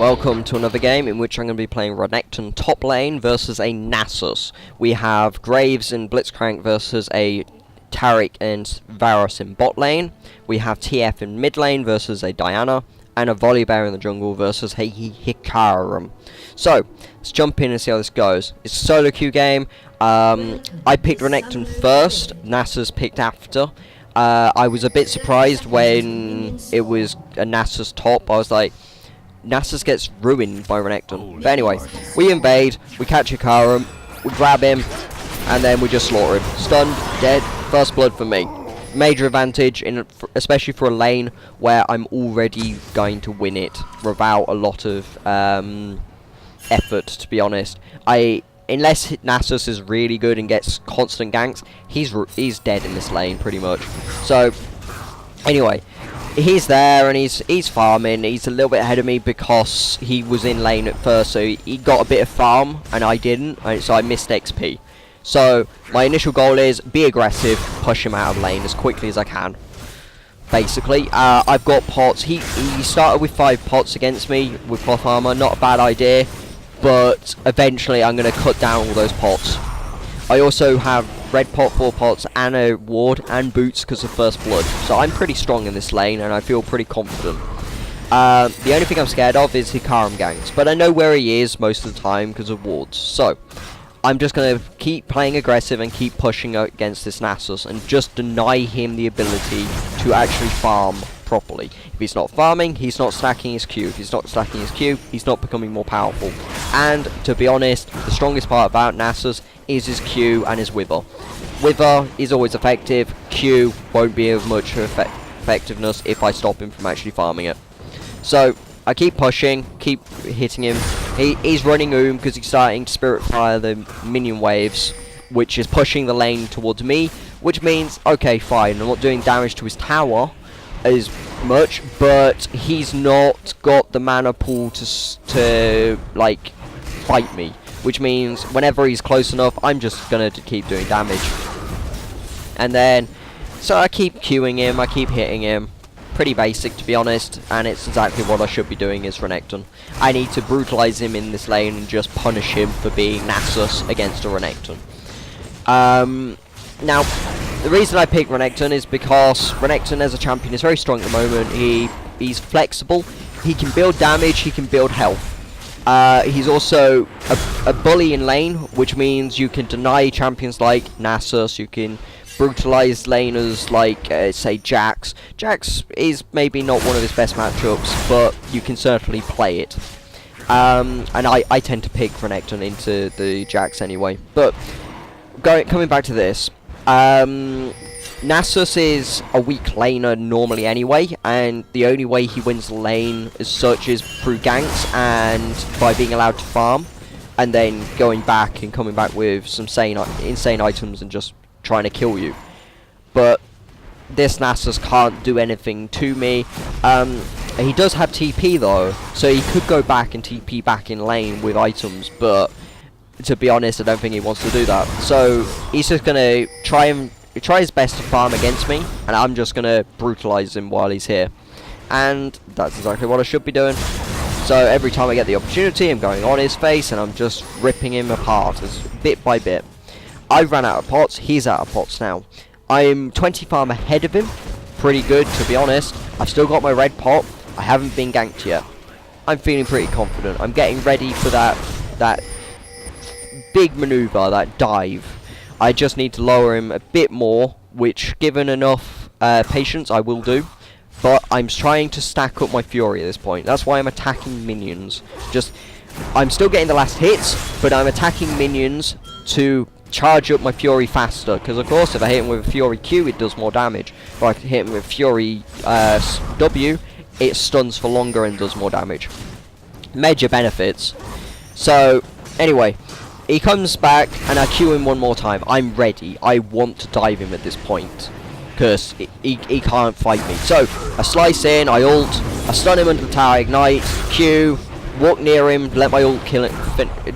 Welcome to another game in which I'm going to be playing Renekton top lane versus a Nasus. We have Graves and Blitzcrank versus a Taric and Varus in bot lane. We have TF in mid lane versus a Diana. And a Volibear in the jungle versus a Hikarum. So, let's jump in and see how this goes. It's a solo queue game. I picked Renekton first, Nasus picked after. I was a bit surprised when it was a Nasus top. I was like, Nasus gets ruined by Renekton. But anyway, we invade, we catch Hikarum, we grab him, and then we just slaughter him. Stunned, dead, first blood for me. Major advantage, especially for a lane where I'm already going to win it without a lot of effort, to be honest. Unless Nasus is really good and gets constant ganks, he's dead in this lane pretty much. So anyway, he's there and he's farming. He's a little bit ahead of me because he was in lane at first, so he got a bit of farm and I didn't, so I missed XP. So my initial goal is be aggressive, push him out of lane as quickly as I can. Basically, I've got pots. He started with 5 pots against me with cloth armor. Not a bad idea, but eventually I'm going to cut down all those pots. I also have red pot, 4 pots, and a ward and boots because of first blood. So I'm pretty strong in this lane, and I feel pretty confident. The only thing I'm scared of is Hikarum ganks, but I know where he is most of the time because of wards. So I'm just going to keep playing aggressive and keep pushing against this Nasus and just deny him the ability to actually farm properly. If he's not farming, he's not stacking his Q. If he's not stacking his Q, he's not becoming more powerful. And to be honest, the strongest part about Nasus is his Q and his Wither. Wither is always effective. Q won't be of much effectiveness if I stop him from actually farming it. So I keep pushing, keep hitting him. He's running because he's starting to Spirit Fire the minion waves, which is pushing the lane towards me, which means, okay, fine, I'm not doing damage to his tower as much, but he's not got the mana pool to like, fight me, which means whenever he's close enough, I'm just gonna keep doing damage. And then, so I keep queuing him, I keep hitting him. Pretty basic, to be honest, and it's exactly what I should be doing as Renekton. I need to brutalize him in this lane and just punish him for being Nasus against a Renekton. Now, the reason I picked Renekton is because Renekton as a champion is very strong at the moment. He's flexible, he can build damage, he can build health. He's also a bully in lane, which means you can deny champions like Nasus, you can brutalized laners like, say, Jax. Jax is maybe not one of his best matchups, but you can certainly play it. And I tend to pick Renekton into the Jax anyway. But coming back to this, Nasus is a weak laner normally anyway, and the only way he wins the lane as such is through ganks and by being allowed to farm, and then going back and coming back with some insane items and just trying to kill you. But this Nasus can't do anything to me. He does have TP though, so he could go back and TP back in lane with items, but to be honest, I don't think he wants to do that. So he's just gonna try his best to farm against me, and I'm just gonna brutalize him while he's here. And that's exactly what I should be doing. So every time I get the opportunity, I'm going on his face and I'm just ripping him apart bit by bit. I ran out of pots, he's out of pots now. I'm 20 farm ahead of him. Pretty good, to be honest. I've still got my red pot. I haven't been ganked yet. I'm feeling pretty confident. I'm getting ready for that big maneuver, that dive. I just need to lower him a bit more, which, given enough patience, I will do. But I'm trying to stack up my Fury at this point. That's why I'm attacking minions. I'm still getting the last hits, but I'm attacking minions to charge up my Fury faster, because of course if I hit him with a Fury Q it does more damage. If I hit him with Fury W, it stuns for longer and does more damage. Major benefits. So anyway, he comes back and I Q him one more time. I'm ready. I want to dive him at this point because he can't fight me. So I slice in, I ult, I stun him under the tower, ignite, Q, walk near him, let my ult kill it,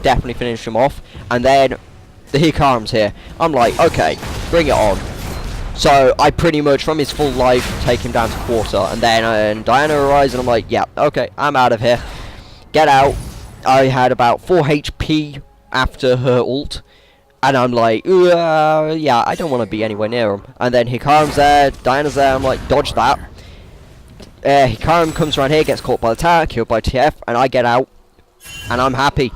definitely finish him off, and then the Hikarum's here. I'm like, okay, bring it on. So I pretty much, from his full life, take him down to quarter, and then Diana arrives, and I'm like, yeah, okay, I'm out of here. Get out. I had about 4 HP after her ult. And I'm like, yeah, I don't want to be anywhere near him. And then Hikarim's there, Diana's there, I'm like, dodge that. Hikarim comes around here, gets caught by the tower, killed by TF, and I get out. And I'm happy.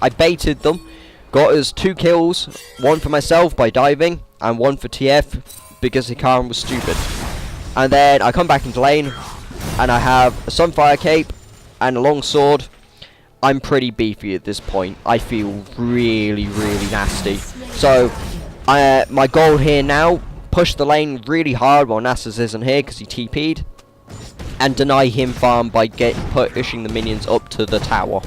I baited them, got us 2 kills, 1 for myself by diving, and 1 for TF because Hikarim was stupid. And then I come back into lane, and I have a Sunfire Cape and a long sword. I'm pretty beefy at this point. I feel really, really nasty. So, my goal here now, push the lane really hard while Nasus isn't here because he TP'd. And deny him farm by pushing the minions up to the tower.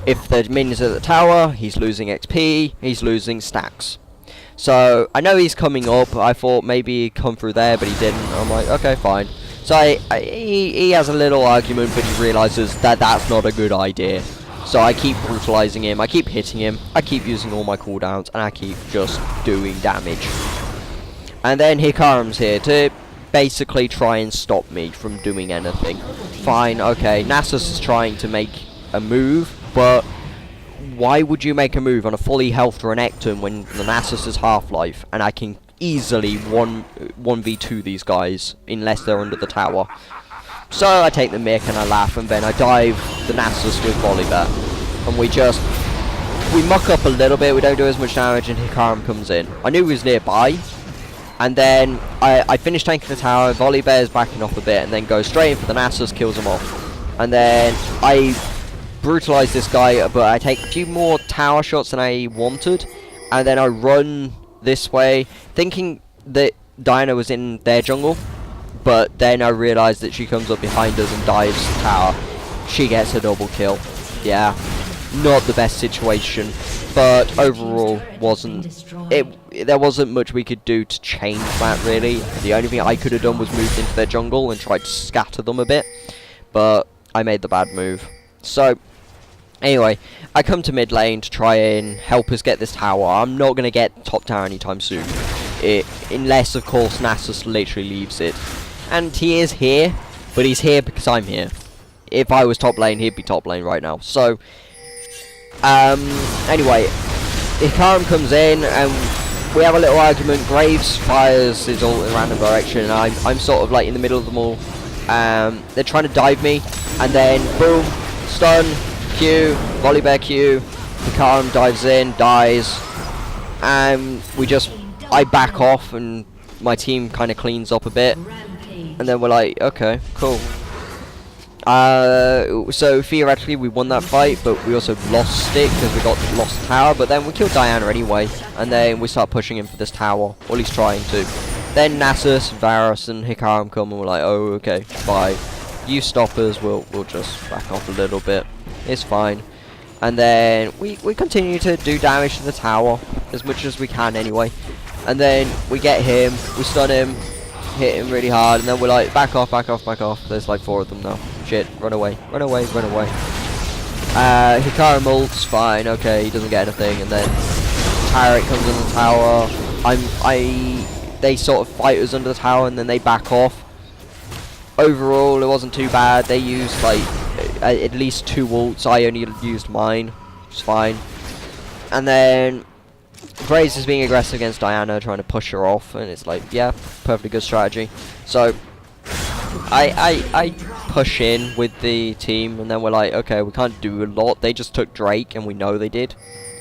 If the minions are at the tower, he's losing XP, he's losing stacks. So, I know he's coming up. I thought maybe he'd come through there, but he didn't. I'm like, okay, fine. So he has a little argument, but he realizes that that's not a good idea. So I keep brutalizing him, I keep hitting him, I keep using all my cooldowns, and I keep just doing damage. And then Hikarim's here to basically try and stop me from doing anything. Fine, okay, Nasus is trying to make a move, but why would you make a move on a fully health Renekton when the Nasus is Half-Life, and I can easily 1v2 these guys unless they're under the tower. So I take the mic and I laugh, and then I dive the Nasus with Volibear, and we muck up a little bit, we don't do as much damage, and Hikarim comes in. I knew he was nearby, and then I finish tanking the tower, Volibear is backing off a bit, and then goes straight in for the Nasus, kills him off. And then I brutalize this guy, but I take a few more tower shots than I wanted, and then I run this way, thinking that Diana was in their jungle, but then I realised that she comes up behind us and dives the tower. She gets a double kill. Yeah, not the best situation, but overall there wasn't much we could do to change that really. The only thing I could have done was moved into their jungle and tried to scatter them a bit, but I made the bad move. So anyway, I come to mid lane to try and help us get this tower. I'm not going to get top tower anytime soon, unless of course Nasus literally leaves it. And he is here, but he's here because I'm here. If I was top lane, he'd be top lane right now. So anyway, Hikarim comes in and we have a little argument. Graves fires his ult in a random direction, and I'm sort of like in the middle of them all. They're trying to dive me, and then boom, stun, Q, Volibear Q, Hikarim dives in, dies, and I back off, and my team kind of cleans up a bit, and then we're like, okay, cool. So theoretically we won that fight, but we also lost it because we lost the tower, but then we killed Diana anyway, and then we start pushing him for this tower, or at least trying to. Then Nasus, Varus and Hikarim come, and we're like, oh, okay, bye. You stop us, we'll just back off a little bit. It's fine. And then we continue to do damage to the tower as much as we can anyway. And then we get him, we stun him, hit him really hard, and then we're like, back off, back off, back off. There's like 4 of them now. Shit, run away, run away, run away. Hikarim ults, fine, okay, he doesn't get anything, and then Tarek comes in the tower. They sort of fight us under the tower, and then they back off. Overall, it wasn't too bad. They used like at least 2 ults. I only used mine, which is fine. And then Graves is being aggressive against Diana, trying to push her off, and it's like, yeah, perfectly good strategy. So I push in with the team, and then we're like, okay, we can't do a lot. They just took Drake, and we know they did.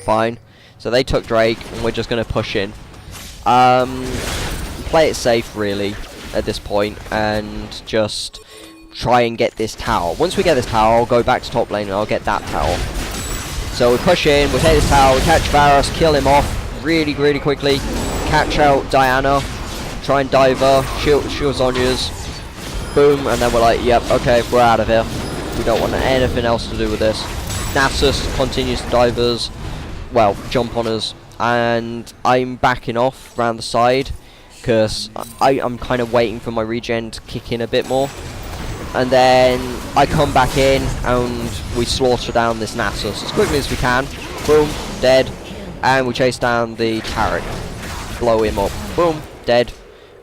Fine. So they took Drake, and we're just gonna push in. Play it safe, really, at this point, and just try and get this tower. Once we get this tower, I'll go back to top lane, and I'll get that tower. So we push in, we take this tower, we catch Varus, kill him off really, really quickly, catch out Diana, try and dive her, shield Zhonya's, boom, and then we're like, yep, okay, we're out of here. We don't want anything else to do with this. Nasus continues to dive us, well, jump on us, and I'm backing off around the side, because I'm kind of waiting for my regen to kick in a bit more. And then I come back in and we slaughter down this Nasus as quickly as we can. Boom, dead. And we chase down the Tarek. Blow him up. Boom, dead.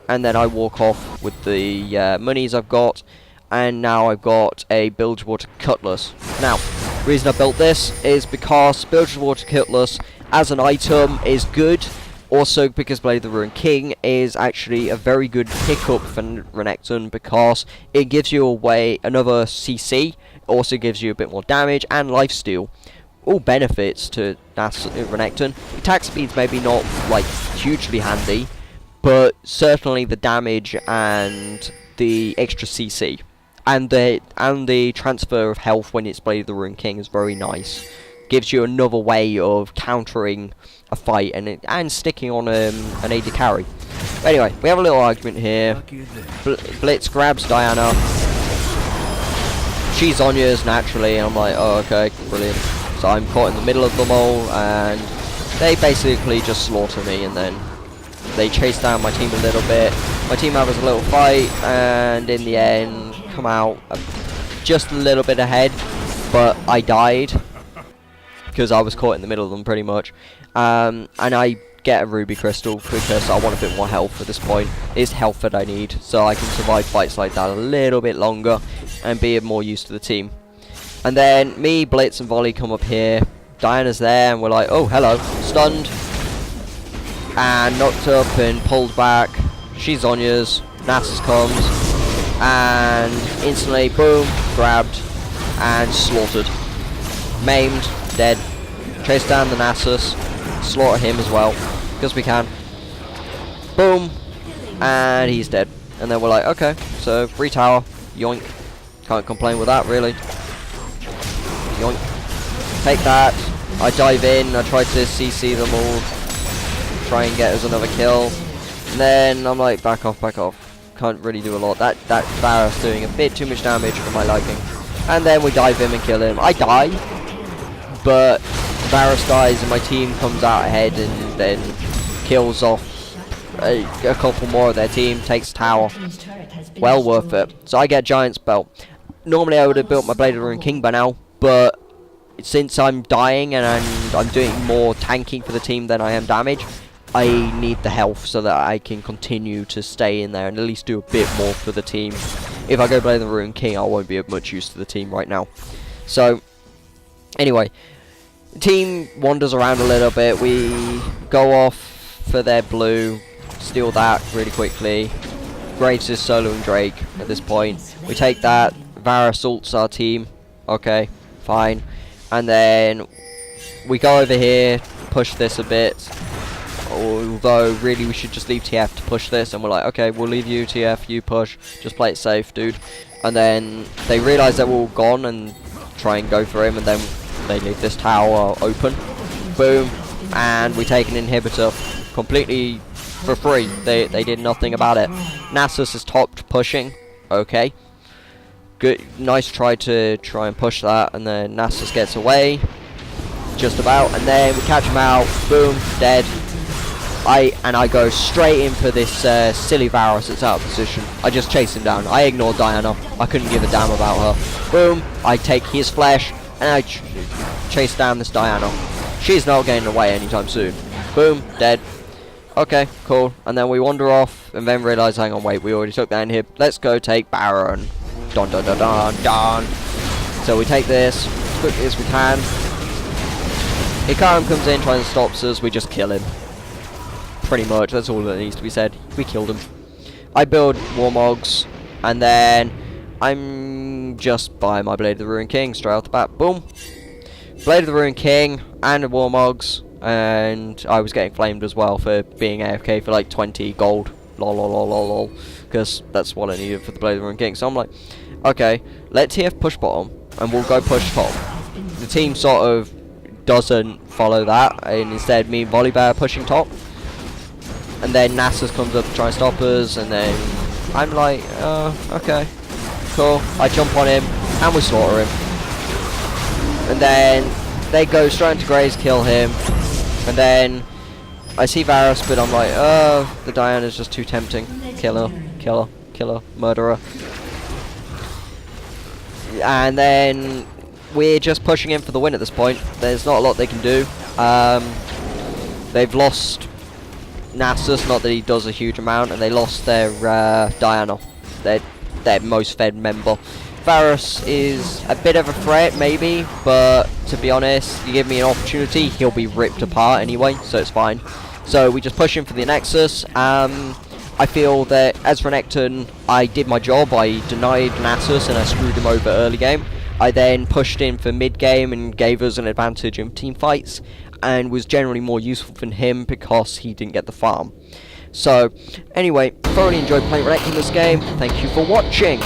And then I walk off with the monies I've got. And now I've got a Bilgewater Cutlass. Now, Reason I built this is because Bilge's Water Cutlass as an item is good. Also because Blade of the Ruined King is actually a very good pickup for Renekton because it gives you another CC, also gives you a bit more damage and lifesteal. All benefits to Renekton. Attack speed's maybe not like hugely handy, but certainly the damage and the extra CC. And the transfer of health when it's Blade of the Ruined King is very nice. Gives you another way of countering a fight and sticking on an AD carry. But anyway, we have a little argument here. Blitz grabs Diana. She's on yours naturally, and I'm like, oh okay, brilliant. So I'm caught in the middle of them all, and they basically just slaughter me, and then they chase down my team a little bit. My team has a little fight, and in the end, come out just a little bit ahead, but I died because I was caught in the middle of them pretty much. And I get a ruby crystal because I want a bit more health at this point. It's health that I need, so I can survive fights like that a little bit longer and be of more use to the team. And then me, Blitz, and Volley come up here. Diana's there, and we're like, oh hello, stunned, and knocked up and pulled back. She's on yours. Nasus comes, and instantly, boom, grabbed and slaughtered, maimed, dead. Chase down the Nasus, slaughter him as well, because we can. Boom, and he's dead. And then we're like, okay, so free tower, yoink. Can't complain with that, really. Yoink. Take that. I dive in, I try to CC them all, try and get us another kill. And then I'm like, back off, back off. Can't really do a lot. That Varus doing a bit too much damage for my liking. And then we dive in and kill him. I die, but Varus dies and my team comes out ahead and then kills off a couple more of their team, takes tower. Well worth it. So I get Giant's Belt. Normally I would have built my Blade of the Ruined King by now, but since I'm dying and I'm doing more tanking for the team than I am damage, I need the health so that I can continue to stay in there and at least do a bit more for the team. If I go Blade of the Ruined King, I won't be of much use to the team right now. So, anyway, the team wanders around a little bit. We go off for their blue, steal that really quickly. Graves is soloing Drake at this point. We take that. Varus ults our team. Okay, fine. And then we go over here, push this a bit. Although, really, we should just leave TF to push this. And we're like, okay, we'll leave you, TF, you push. Just play it safe, dude. And then they realise that we're all gone and try and go for him. And then they leave this tower open. Boom. And we take an inhibitor completely for free. They did nothing about it. Nasus is topped pushing. Okay. Good. Nice try and push that. And then Nasus gets away. Just about. And then we catch him out. Boom. Dead. I go straight in for this silly Varus that's out of position. I just chase him down. I ignore Diana. I couldn't give a damn about her. Boom. I take his flesh and I chase down this Diana. She's not getting away anytime soon. Boom. Dead. Okay, cool. And then we wander off and then realise, hang on, wait, we already took that in here. Let's go take Baron. Dun dun dun dun dun. So we take this as quickly as we can. Ikarim comes in, trying to stop us. We just kill him. Pretty much, that's all that needs to be said. We killed him. I build Warmogs, and then I'm just buying my Blade of the Ruined King straight off the bat. Boom. Blade of the Ruined King and Warmogs, and I was getting flamed as well for being AFK for like 20 gold. Lol lol lol lol lol. Because that's what I needed for the Blade of the Ruined King. So I'm like, okay, let TF push bottom, and we'll go push top. The team sort of doesn't follow that, and instead me and Volibear pushing top. And then Nasus comes up to try and stop us, and then I'm like, okay, cool. I jump on him, and we slaughter him. And then they go straight into Graves, kill him. And then I see Varus, but I'm like, the Diana's just too tempting. Kill her, kill her, kill her, murder her. And then we're just pushing in for the win at this point. There's not a lot they can do. They've lost Nasus, not that he does a huge amount, and they lost their Diana, their most fed member. Varus is a bit of a threat, maybe, but to be honest, you give me an opportunity, he'll be ripped apart anyway, so it's fine. So we just push him for the Nexus. I feel that as Renekton, I did my job. I denied Nasus and I screwed him over early game. I then pushed in for mid game and gave us an advantage in team fights, and was generally more useful than him because he didn't get the farm. So, anyway, thoroughly enjoyed playing Renekton this game. Thank you for watching.